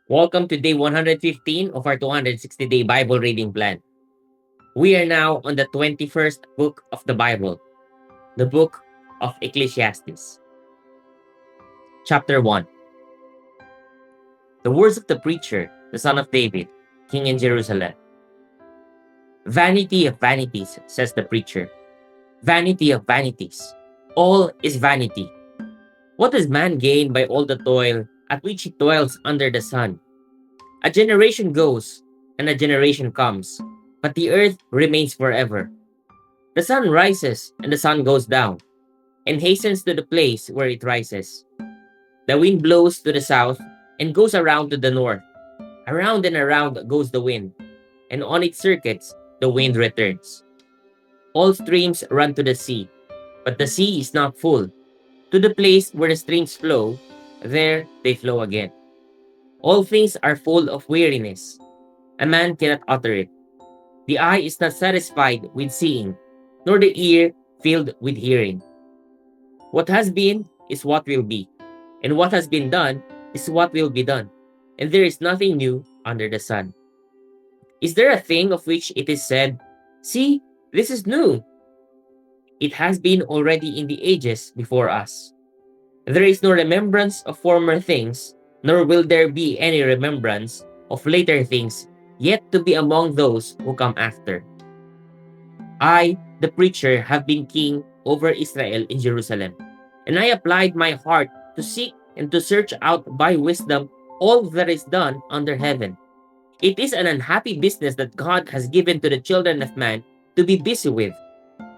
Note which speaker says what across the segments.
Speaker 1: Welcome to day 115 of our 260-day Bible reading plan. We are now on the 21st book of the Bible, the book of Ecclesiastes. Chapter 1. The words of the preacher, the son of David, king in Jerusalem. Vanity of vanities, says the preacher. Vanity of vanities. All is vanity. What does man gain by all the toil at which he toils under the sun? A generation goes, and a generation comes, but the earth remains forever. The sun rises, and the sun goes down, and hastens to the place where it rises. The wind blows to the south, and goes around to the north. Around and around goes the wind, and on its circuits the wind returns. All streams run to the sea, but the sea is not full. To the place where the streams flow, there they flow again. All things are full of weariness. A man cannot utter it. The eye is not satisfied with seeing, nor the ear filled with hearing. What has been is what will be, and what has been done is what will be done, and there is nothing new under the sun. Is there a thing of which it is said, "See, this is new"? It has been already in the ages before us. There is no remembrance of former things, nor will there be any remembrance of later things yet to be among those who come after. I, the preacher, have been king over Israel in Jerusalem, and I applied my heart to seek and to search out by wisdom all that is done under heaven. It is an unhappy business that God has given to the children of man to be busy with.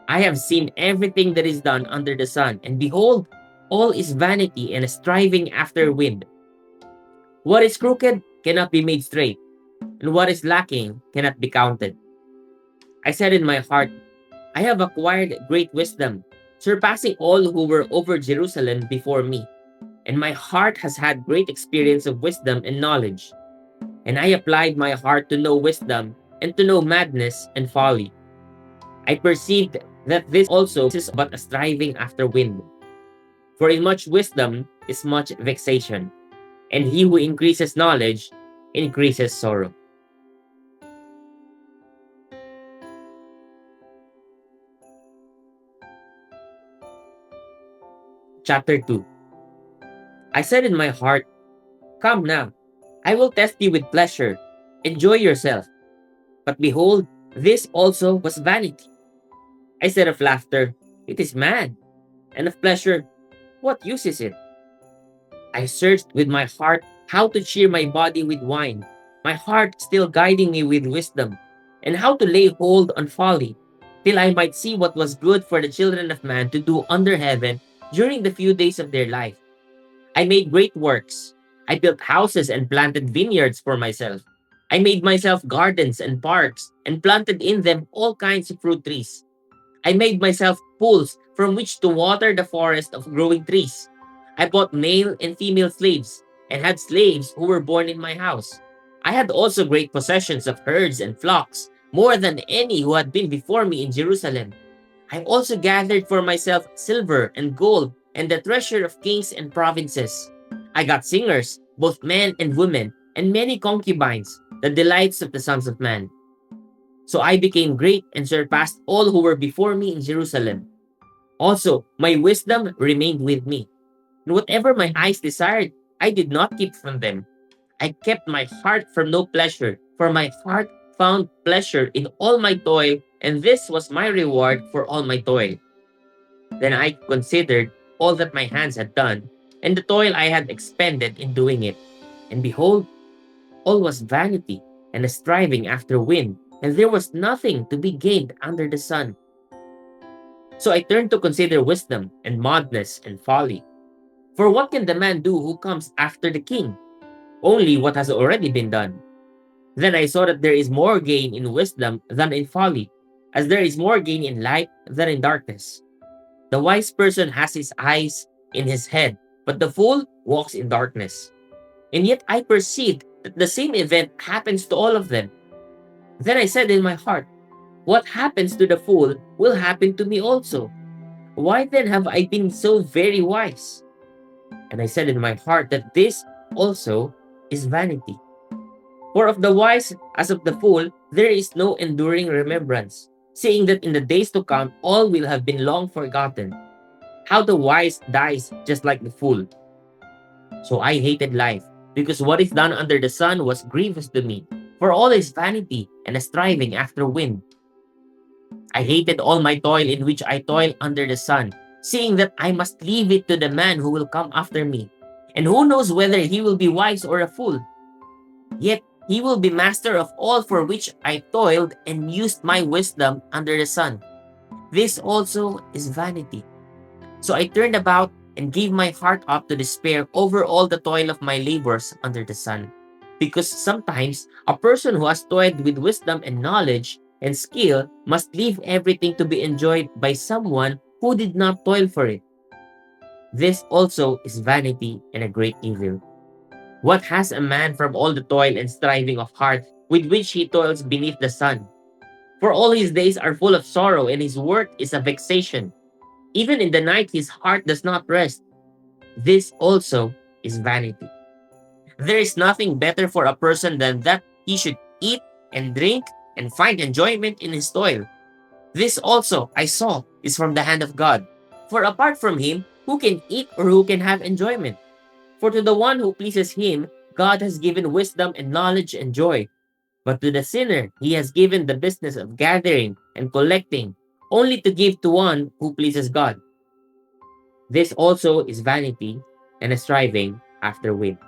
Speaker 1: I have seen everything that is done under the sun, and behold, all is vanity and striving after wind. What is crooked cannot be made straight, and what is lacking cannot be counted. I said in my heart, I have acquired great wisdom, surpassing all who were over Jerusalem before me, and my heart has had great experience of wisdom and knowledge. And I applied my heart to know wisdom and to know madness and folly. I perceived that this also is but a striving after wind. For in much wisdom is much vexation, and he who increases knowledge increases sorrow. Chapter 2. I said in my heart, Come now, I will test you with pleasure. Enjoy yourself. But behold, this also was vanity. I said of laughter, It is mad. And of pleasure, what use is it? I searched with my heart how to cheer my body with wine, my heart still guiding me with wisdom, and how to lay hold on folly, till I might see what was good for the children of man to do under heaven during the few days of their life. I made great works. I built houses and planted vineyards for myself. I made myself gardens and parks, and planted in them all kinds of fruit trees. I made myself pools from which to water the forest of growing trees. I bought male and female slaves, and had slaves who were born in my house. I had also great possessions of herds and flocks, more than any who had been before me in Jerusalem. I also gathered for myself silver and gold, and the treasure of kings and provinces. I got singers, both men and women, and many concubines, the delights of the sons of man. So I became great and surpassed all who were before me in Jerusalem. Also, my wisdom remained with me. And whatever my eyes desired, I did not keep from them. I kept my heart from no pleasure, for my heart found pleasure in all my toil, and this was my reward for all my toil. Then I considered all that my hands had done, and the toil I had expended in doing it. And behold, all was vanity and a striving after wind, and there was nothing to be gained under the sun. So I turned to consider wisdom and madness and folly. For what can the man do who comes after the king? Only what has already been done. Then I saw that there is more gain in wisdom than in folly, as there is more gain in light than in darkness. The wise person has his eyes in his head, but the fool walks in darkness. And yet I perceived that the same event happens to all of them. Then I said in my heart, What happens to the fool will happen to me also. Why then have I been so very wise? And I said in my heart that this also is vanity. For of the wise as of the fool, there is no enduring remembrance, seeing that in the days to come all will have been long forgotten. How the wise dies just like the fool. So I hated life, because what is done under the sun was grievous to me, for all is vanity and a striving after wind. I hated all my toil in which I toil under the sun, seeing that I must leave it to the man who will come after me. And who knows whether he will be wise or a fool? Yet he will be master of all for which I toiled and used my wisdom under the sun. This also is vanity. So I turned about and gave my heart up to despair over all the toil of my labors under the sun. Because sometimes a person who has toiled with wisdom and knowledge and skill must leave everything to be enjoyed by someone who did not toil for it. This also is vanity and a great evil. What has a man from all the toil and striving of heart with which he toils beneath the sun? For all his days are full of sorrow, and his work is a vexation. Even in the night his heart does not rest. This also is vanity. There is nothing better for a person than that he should eat and drink and find enjoyment in his toil. This also, I saw, is from the hand of God. For apart from him, who can eat or who can have enjoyment? For to the one who pleases him, God has given wisdom and knowledge and joy. But to the sinner, he has given the business of gathering and collecting, only to give to one who pleases God. This also is vanity and a striving after wind.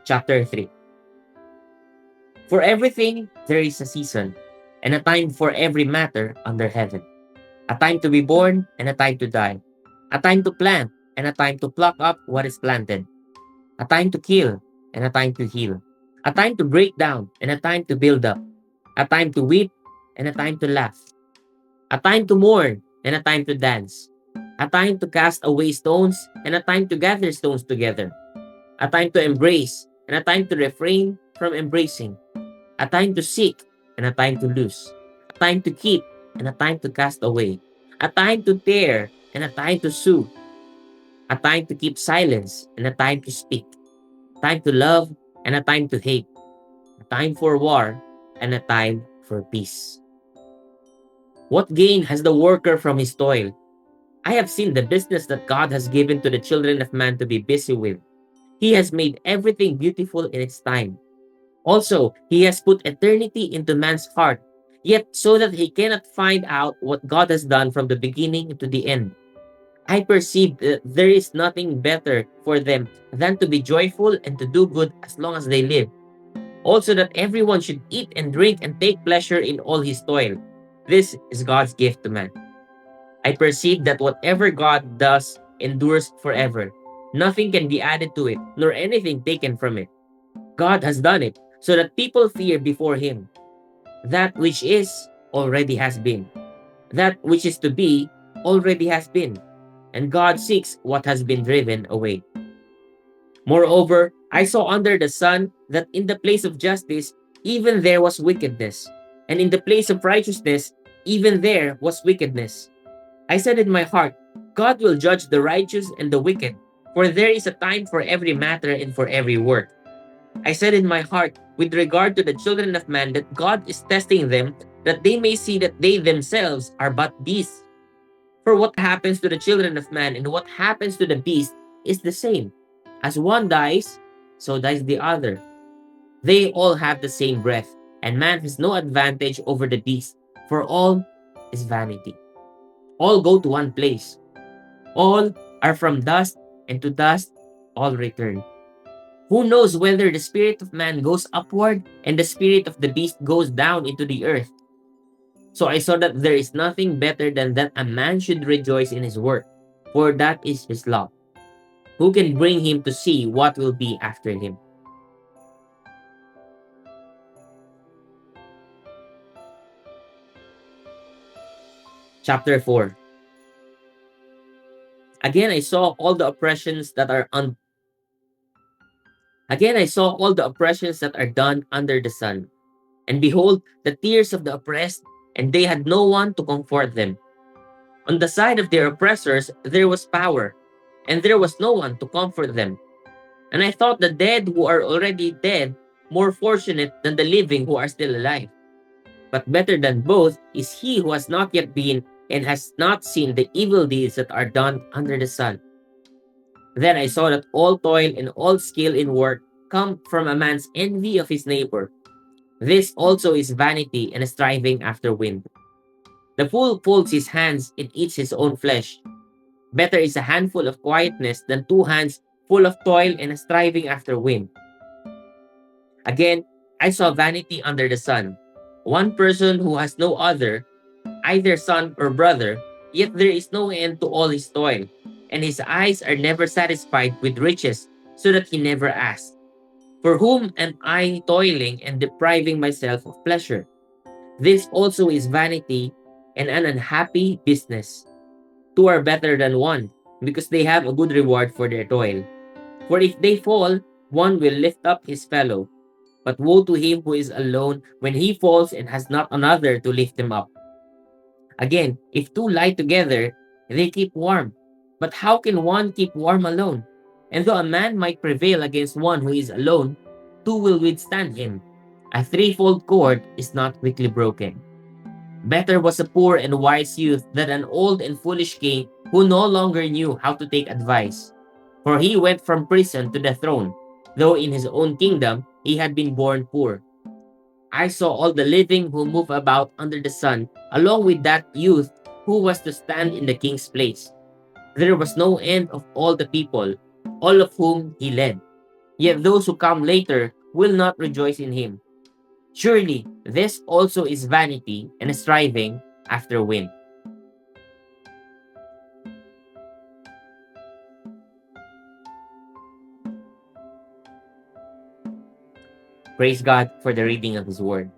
Speaker 1: Chapter 3. For everything there is a season, and a time for every matter under heaven. A time to be born and a time to die. A time to plant and a time to pluck up what is planted. A time to kill and a time to heal. A time to break down and a time to build up. A time to weep and a time to laugh. A time to mourn and a time to dance. A time to cast away stones and a time to gather stones together. A time to embrace and a time to refrain from embracing. A time to seek and a time to lose. A time to keep and a time to cast away. A time to tear and a time to sue. A time to keep silence and a time to speak. A time to love and a time to hate. A time for war and a time for peace. What gain has the worker from his toil? I have seen the business that God has given to the children of man to be busy with. He has made everything beautiful in its time. Also, he has put eternity into man's heart, yet so that he cannot find out what God has done from the beginning to the end. I perceive that there is nothing better for them than to be joyful and to do good as long as they live. Also, that everyone should eat and drink and take pleasure in all his toil. This is God's gift to man. I perceive that whatever God does endures forever. Nothing can be added to it, nor anything taken from it. God has done it, so that people fear before him. That which is already has been. That which is to be already has been. And God seeks what has been driven away. Moreover, I saw under the sun that in the place of justice, even there was wickedness. And in the place of righteousness, even there was wickedness. I said in my heart, God will judge the righteous and the wicked, for there is a time for every matter and for every work. I said in my heart, with regard to the children of man, that God is testing them, that they may see that they themselves are but beasts. For what happens to the children of man and what happens to the beast is the same. As one dies, so dies the other. They all have the same breath, and man has no advantage over the beast, for all is vanity. All go to one place. All are from dust, and to dust all return. Who knows whether the spirit of man goes upward and the spirit of the beast goes down into the earth? So I saw that there is nothing better than that a man should rejoice in his work, for that is his lot. Who can bring him to see what will be after him? Chapter 4. Again I saw all the oppressions that are Again I saw all the oppressions that are done under the sun. And behold, the tears of the oppressed, and they had no one to comfort them. On the side of their oppressors, there was power, and there was no one to comfort them. And I thought the dead who are already dead more fortunate than the living who are still alive. But better than both is he who has not yet been and has not seen the evil deeds that are done under the sun. Then I saw that all toil and all skill in work come from a man's envy of his neighbor. This also is vanity and striving after wind. The fool folds his hands and eats his own flesh. Better is a handful of quietness than two hands full of toil and striving after wind. Again, I saw vanity under the sun. One person who has no other, either son or brother, yet there is no end to all his toil, and his eyes are never satisfied with riches, so that he never asks, for whom am I toiling and depriving myself of pleasure? This also is vanity and an unhappy business. Two are better than one, because they have a good reward for their toil. For if they fall, one will lift up his fellow. But woe to him who is alone when he falls and has not another to lift him up. Again, if two lie together, they keep warm. But how can one keep warm alone? And though a man might prevail against one who is alone, two will withstand him. A threefold cord is not quickly broken. Better was a poor and wise youth than an old and foolish king who no longer knew how to take advice. For he went from prison to the throne, though in his own kingdom he had been born poor. I saw all the living who move about under the sun, along with that youth who was to stand in the king's place. There was no end of all the people, all of whom he led. Yet those who come later will not rejoice in him. Surely this also is vanity and striving after wind. Praise God for the reading of his word.